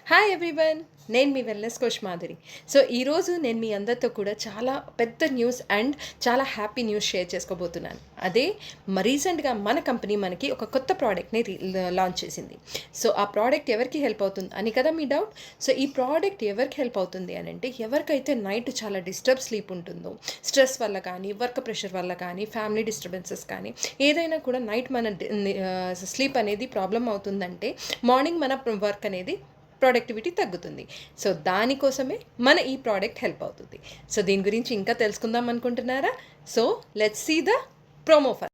Hi everyone, నేను మీ wellness coach Madhuri. So ఈరోజు నేను మీ అందరితో కూడా చాలా పెద్ద న్యూస్ అండ్ చాలా హ్యాపీ న్యూస్ షేర్ చేసుకోబోతున్నాను. అదే రీసెంట్గా మన కంపెనీ మనకి ఒక కొత్త ప్రోడక్ట్ని లాంచ్ చేసింది. సో ఆ ప్రోడక్ట్ ఎవరికి హెల్ప్ అవుతుంది అని కదా మీ డౌట్. సో ఈ ప్రోడక్ట్ ఎవరికి హెల్ప్ అవుతుంది అని అంటే, ఎవరికైతే నైట్ చాలా డిస్టర్బ్ స్లీప్ ఉంటుందో, స్ట్రెస్ వల్ల కానీ, వర్క్ ప్రెషర్ వల్ల కానీ, ఫ్యామిలీ డిస్టర్బెన్సెస్ కానీ, ఏదైనా కూడా నైట్ మన స్లీప్ అనేది ప్రాబ్లం అవుతుందంటే మార్నింగ్ మన వర్క్ అనేది ప్రొడక్టివిటీ తగ్గుతుంది. సో దానికోసమే మన ఈ ప్రోడక్ట్ హెల్ప్ అవుతుంది. సో దీని గురించి ఇంకా తెలుసుకుందాం అనుకుంటున్నారా? So let's see the promo for.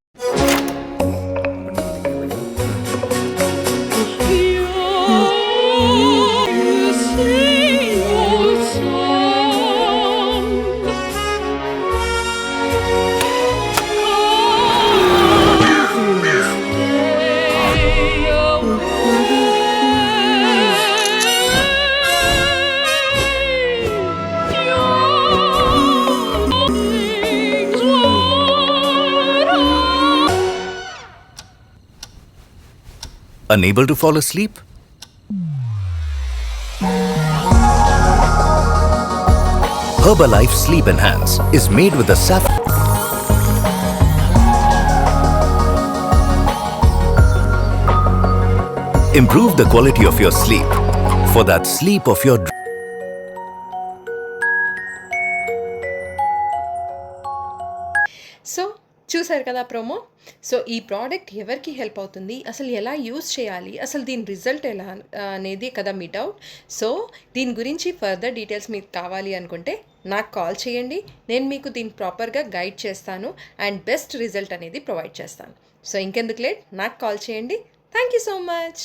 Unable to fall asleep? Herbalife Sleep Enhance is made with the Improve the quality of your sleep for that sleep of your so చూసారు కదా promo. So ఈ product ఎవరికి help అవుతుంది, అసలు ఎలా use చేయాలి, అసలు దీని రిజల్ట్ ఎలా అనేది కదా మీ డౌట్. సో దీని గురించి ఫర్దర్ డీటెయిల్స్ మీకు కావాలి అనుకుంటే నాకు కాల్ చేయండి. నేను మీకు దీన్ని ప్రాపర్గా గైడ్ చేస్తాను అండ్ బెస్ట్ రిజల్ట్ అనేది ప్రొవైడ్ చేస్తాను. సో ఇంకెందుకు లేట్, నాకు కాల్ చేయండి. Thank you so much.